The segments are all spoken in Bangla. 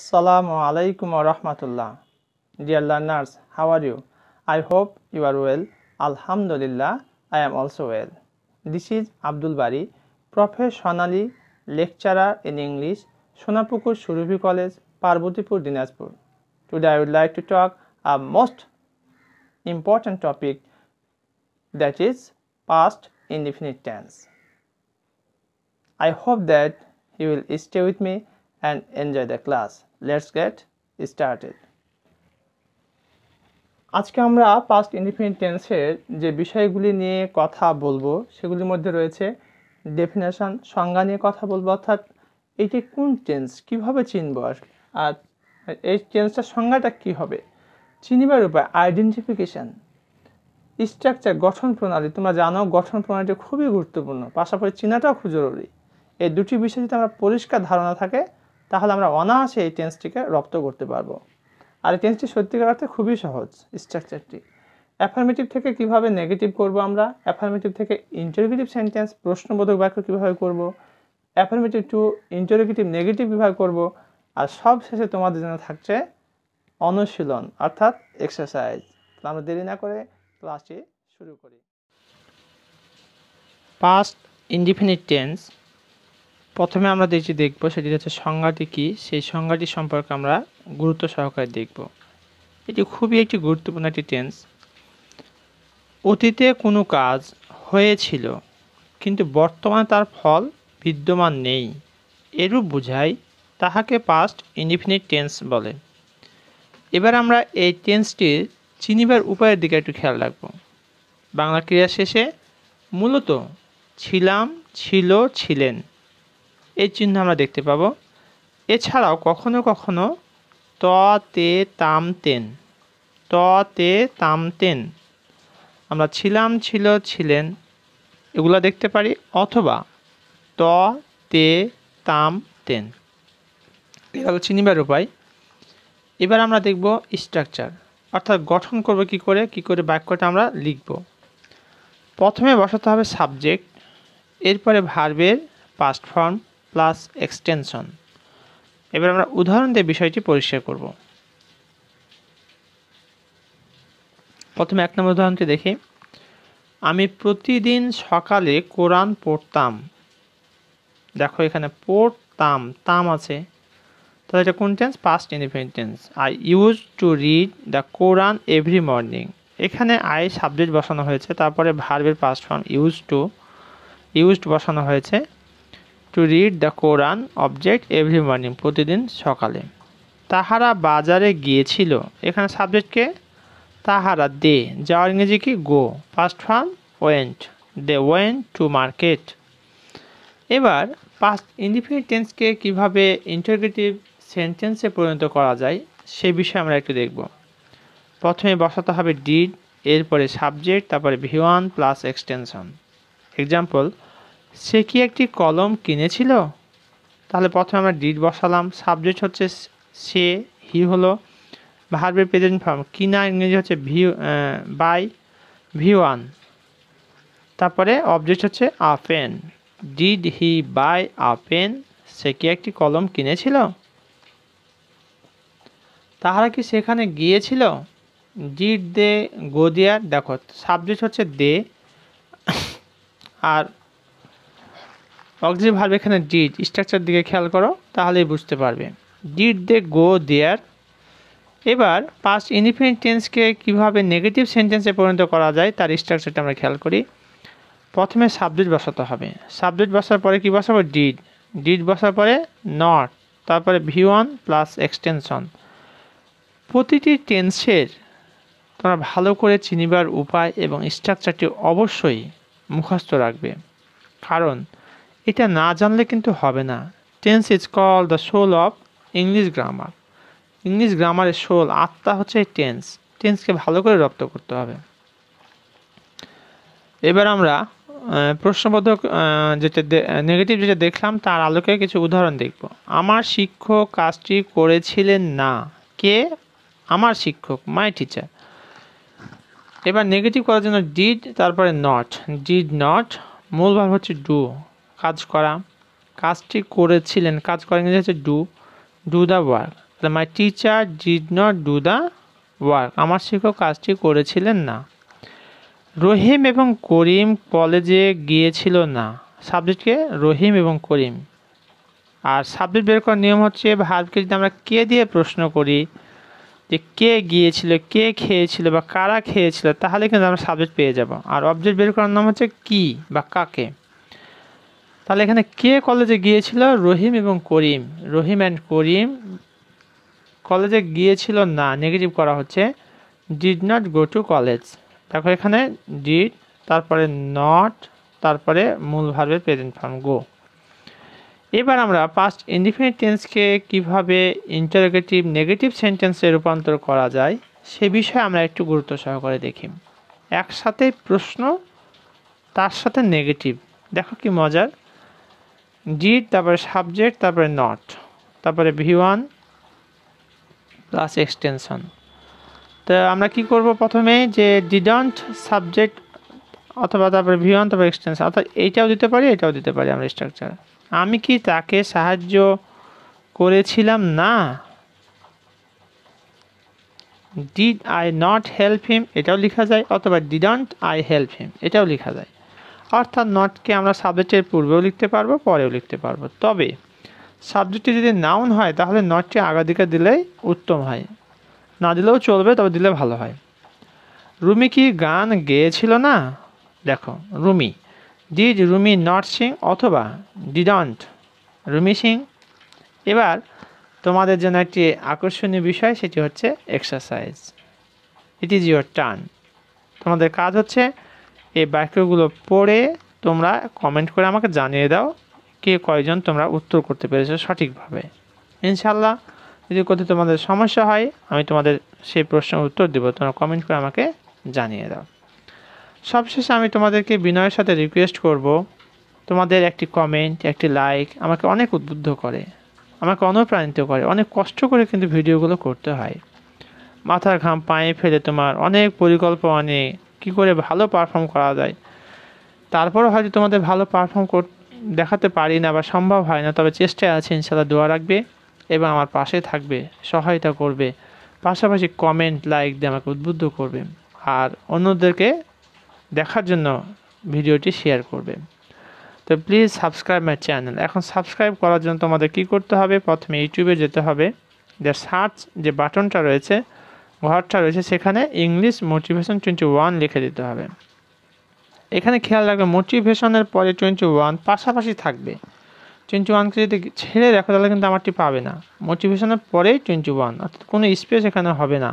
Assalamu alaikum wa rahmatullah. Dear learners, how are you? I hope you are well. Alhamdulillah, I am also well. This is Abdul Bari, professionally lecturer in English, Sonapukur Surubi College, Parbotipur, Dinajpur. Today I would like to talk a most important topic, that is past indefinite tense. I hope that you will stay with me and enjoy the class. Let's get started. আজকে আমরা past indefinite টেন্সের যে বিষয়গুলি নিয়ে কথা বলবো সেগুলির মধ্যে রয়েছে ডেফিনেশন, সংজ্ঞা নিয়ে কথা বলবো, অর্থাৎ এটি কোন টেন্স, কিভাবে চিনব, আর এই টেন্সটার সংজ্ঞাটা কি হবে, চিনিবার উপায়, আইডেন্টিফিকেশন, স্ট্রাকচার, গঠন প্রণালী। তোমরা জানো গঠন প্রণালীটা খুবই গুরুত্বপূর্ণ, পাশাপাশি চেনাটাও খুব জরুরি। এই দুটি বিষয় যদি আমরা পরিষ্কার ধারণা থাকে তাহলে আমরা অনায়াসে এই টেন্সটিকে রপ্ত করতে পারবো। আর এই টেন্সটি সত্যিকার অর্থে খুবই সহজ। স্ট্রাকচারটি অ্যাফার্মেটিভ থেকে কিভাবে নেগেটিভ করব, আমরা অ্যাফার্মেটিভ থেকে ইন্টারোগেটিভ সেন্টেন্স, প্রশ্নবোধক বাক্য কীভাবে করব, অ্যাফার্মেটিভ টু ইন্টারোগেটিভ নেগেটিভ কীভাবে করব, আর সব শেষে তোমাদের জন্য থাকছে অনুশীলন অর্থাৎ এক্সারসাইজ। আমরা দেরি না করে ক্লাসটি শুরু করি। পাস্ট ইনডিফিনিট টেন্স প্রথমে আমরা যেটি দেখব সেটি হচ্ছে সংজ্ঞাটি কী, সেই সংজ্ঞাটি সম্পর্কে আমরা গুরুত্ব সহকারে দেখব। এটি খুবই একটি গুরুত্বপূর্ণ একটি টেন্স। অতীতে কোনো কাজ হয়েছিল কিন্তু বর্তমানে তার ফল বিদ্যমান নেই, এরূপ বোঝায় তাহাকে পাস্ট ইনডিফিনিট টেন্স বলে। এবার আমরা এই টেন্সটির চিনিবার উপায়ের দিকে একটু খেয়াল রাখব। বাংলা ক্রিয়া শেষে মূলত ছিলাম, ছিল, ছিলেন এই চিহ্ন আমরা দেখতে পাবো। এছাড়াও কখনো কখনো ত, তে, তাম, তেন, ত, তে, তাম, তেন আমরা ছিলাম, ছিল, ছিলেন এগুলো দেখতে পারি, অথবা ত, তে, তাম, তেন। এটা হলো চিনিবার উপায়। এবার আমরা দেখব স্ট্রাকচার, অর্থাৎ গঠন করব কি করে বাক্যটা আমরা লিখব। প্রথমে বসাতে হবে সাবজেক্ট, এরপরে ভার্বের পাস্ট ফর্ম প্লাস এক্সটেনশন। এবার আমরা উদাহরণ দিয়ে বিষয়টি পরিষ্কার করব। প্রথমে 1 নম্বর উদাহরণটি দেখি। আমি প্রতিদিন সকালে কোরআন পড়তাম। দেখো এখানে পড়তাম, তাম আছে, তাহলে এটা কোন tense? Past indefinite tense. I use to read the Quran every morning. এখানে আই সাবজেক্ট বসানো হয়েছে, তারপরে ভার্বের পাস্ট ফর্ম ইউজড বসানো হয়েছে। To read the Quran object every morning, প্রতিদিন সকালে। তাহারা বাজারে গিয়েছিল, এখানে সাবজেক্টকে তাহারা, দে, যাওয়ার ইংরেজি কি? Go, past form went, they went to market. এবার পাস্ট ইনডিফিনিট টেন্সকে কিভাবে ইন্টারোগেটিভ সেন্টেন্সে পরিণত করা যায় সে বিষয়ে আমরা একটু দেখব। প্রথমে বসাতে হবে ডিড, এরপরে সাবজেক্ট, তারপরে V1 প্লাস এক্সটেনশন। এক্সাম্পল, সে কি একটি কলম কিনেছিল? তাহলে প্রথমে আমরা ডিড বসালাম, সাবজেক্ট হচ্ছে সে, হি হলো ভার্বের প্রেজেন্ট ফর্ম, কিনা ইংরেজি হচ্ছে বাই, V1, তারপরে অবজেক্ট হচ্ছে a pen. Did he buy a pen? সে কি একটি কলম কিনেছিল? তাহারা কি সেখানে গিয়েছিল? Did they go there? দেখো সাবজেক্ট হচ্ছে দে, আর অক্সিলারি ভার্ব এখানে ডিড। স্ট্রাকচার দিকে খেয়াল করো তাহলেই বুঝতে পারবে। Did they go there. এবার পাস্ট ইনডিফিনিট টেন্সকে কিভাবে নেগেটিভ সেন্টেন্সে পরিণত করা যায় তার স্ট্রাকচারটা আমরা খেয়াল করি। প্রথমে সাবজেক্ট বসাতে হবে, সাবজেক্ট বসার পরে কি বসাবো? ডিড, ডিড বসার পরে নট, তারপরে V1 প্লাস এক্সটেনশন। প্রতিটি টেন্সের তোমরা ভালো করে চিনিবার উপায় এবং স্ট্রাকচারটি অবশ্যই মুখস্থ রাখবে, কারণ এটা না জানলে কিন্তু হবে না। Tense is called the soul of English grammar. English গ্রামারের সোল, আত্মা হচ্ছে টেন্স। টেন্সকে ভালো করে রপ্ত করতে হবে। এবার আমরা প্রশ্নবোধক যেটা নেগেটিভ যেটা দেখলাম তার আলোকে কিছু উদাহরণ দেখব। আমার শিক্ষক কাজটি করেছিলেন না। কে? আমার শিক্ষক, মাই টিচার। এবার নেগেটিভ করার জন্য ডিড, তারপরে নট, ডিড নট, মূল ভার্ব হচ্ছে ডু, কাজ করা, কাজটি করেছিলেন, কাজ করা ইংরেজি হচ্ছে do, do the work. My teacher did not do the work, আমার শিক্ষক কাজটি করেছিলেন না। রহিম এবং করিম কলেজে গিয়েছিল না, সাবজেক্টকে রহিম এবং করিম। আর সাবজেক্ট বের করার নিয়ম হচ্ছে ভার্বকে যদি আমরা কে দিয়ে প্রশ্ন করি যে কে গিয়েছিল, কে খেয়েছিল বা কারা খেয়েছিল, তাহলে কিন্তু আমরা সাবজেক্ট পেয়ে যাব। আর অবজেক্ট বের করার নাম হচ্ছে কি বা কাকে। তাহলে এখানে কে কলেজে গিয়েছিল, রহিম এবং করিম। রহিম অ্যান্ড করিম কলেজে গিয়েছিল না, নেগেটিভ করা হচ্ছে did not go to college. দেখো এখানে ডিড, তারপরে নট, তারপরে মূল ভার্বের প্রেজেন্ট ফর্ম গো। এবার আমরা পাস্ট ইনডিফিনিট টেন্সকে কিভাবে ইন্টারোগেটিভ নেগেটিভ সেন্টেন্সে রূপান্তর করা যায় সে বিষয়ে আমরা একটু গুরুত্ব সহকারে দেখি। একসাথে প্রশ্ন, তার সাথে নেগেটিভ। দেখো কি মজার, ডিড, তারপরে সাবজেক্ট, তারপরে নট, তারপরে V1 প্লাস এক্সটেনশন। তো আমরা কি করব, প্রথমে যে ডিডন্ট সাবজেক্ট অথবা তারপরে V1 তারপরে এক্সটেনশন, অর্থাৎ এইটাও দিতে পারি এটাও দিতে পারি আমরা স্ট্রাকচার। আমি কি তাকে সাহায্য করেছিলাম না, did I not help him এটাও লেখা যায়, অথবা ডিডন্ট আই হেল্প হিম এটাও লেখা যায়। অর্থাৎ নটকে আমরা সাবজেক্টের পূর্বেও লিখতে পারবো, পরেও লিখতে পারবো। তবে সাবজেক্টটি যদি নাউন হয় তাহলে নটটি আগাদিকে দিলেই উত্তম হয়, না দিলেও চলবে, তবে দিলে ভালো হয়। রুমি কি গান গেয়েছিল না, দেখো Rumi, did Rumi not sing অথবা ডিডন্ট রুমি সিং। এবার তোমাদের জন্য একটি আকর্ষণীয় বিষয়, সেটি হচ্ছে exercise. It is your turn. তোমাদের কাজ হচ্ছে এই বাক্যগুলো পড়ে তোমরা কমেন্ট করে আমাকে জানিয়ে দাও কে কয়জন তোমরা উত্তর করতে পেরেছো সঠিকভাবে। ইনশাল্লাহ যদি কোথাও তোমাদের সমস্যা হয় আমি তোমাদের সেই প্রশ্নের উত্তর দেবো, তোমরা কমেন্ট করে আমাকে জানিয়ে দাও। সবশেষে আমি তোমাদেরকে বিনয়ের সাথে রিকোয়েস্ট করব, তোমাদের একটি কমেন্ট, একটি লাইক আমাকে অনেক উদ্বুদ্ধ করে, আমাকে অনুপ্রাণিত করে। অনেক কষ্ট করে কিন্তু ভিডিওগুলো করতে হয়, মাথার ঘাম পায়ে ফেলে তোমার অনেক পরিকল্পনা নিয়ে কী করে ভালো পারফর্ম করা যায়। তারপরও হয়তো তোমাদের ভালো পারফর্ম দেখাতে পারি না বা সম্ভব হয় না, তবে চেষ্টায় আছে। ইনশাল্লাহ দোয়া রাখবে এবং আমার পাশে থাকবে, সহায়তা করবে, পাশাপাশি কমেন্ট লাইক দিয়ে আমাকে উদ্বুদ্ধ করবে, আর অন্যদেরকে দেখার জন্য ভিডিওটি শেয়ার করবে। তো প্লিজ সাবস্ক্রাইব মাই চ্যানেল। এখন সাবস্ক্রাইব করার জন্য তোমাদের কি করতে হবে, প্রথমে ইউটিউবে যেতে হবে, যে সার্চ যে বাটনটা রয়েছে, ঘরটা রয়েছে, সেখানে ইংলিশ মোটিভেশন 21 লিখে দিতে হবে। এখানে খেয়াল রাখবে মোটিভেশনের পরে 21 পাশাপাশি থাকবে। 21কে যদি ছেড়ে দেখো তাহলে কিন্তু আমারটি পাবে না। মোটিভেশনের পরেই 21, অর্থাৎ কোনো স্পেস এখানে হবে না।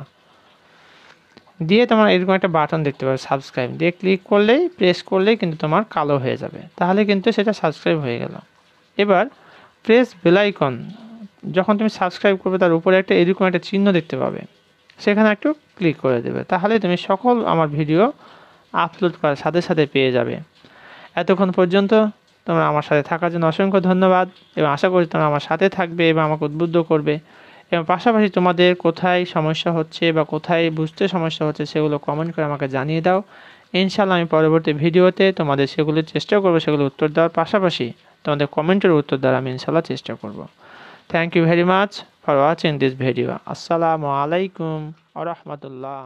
দিয়ে তোমার এরকম একটা বাটন দেখতে পাবে সাবস্ক্রাইব, দিয়ে ক্লিক করলেই প্রেস করলেই কিন্তু তোমার কালো হয়ে যাবে, তাহলে কিন্তু সেটা সাবস্ক্রাইব হয়ে গেল। এবার প্রেস বেল আইকন, যখন তুমি সাবস্ক্রাইব করবে তার উপরে একটা এরকম একটা চিহ্ন দেখতে পাবে, সেখানে একটু ক্লিক করে দেবে, তাহলে তুমি সকল আমার ভিডিও আপলোড করার সাথে সাথে পেয়ে যাবে। এতক্ষণ পর্যন্ত তোমরা আমার সাথে থাকার জন্য অসংখ্য ধন্যবাদ, এবং আশা করি তোমরা আমার সাথে থাকবে এবং আমাকে উদ্বুদ্ধ করবে। এবং পাশাপাশি তোমাদের কোথায় সমস্যা হচ্ছে বা কোথায় বুঝতে সমস্যা হচ্ছে সেগুলো কমেন্ট করে আমাকে জানিয়ে দাও। ইনশাআল্লাহ আমি পরবর্তী ভিডিওতে তোমাদের সেগুলোর চেষ্টা করবো, সেগুলো উত্তর দেওয়ার পাশাপাশি তোমাদের কমেন্টের উত্তর দেওয়ার আমি ইনশাআল্লাহ চেষ্টা করব। Thank you very much for watching this video. আসসালামু আলাইকুম ওয়া রাহমাতুল্লাহ।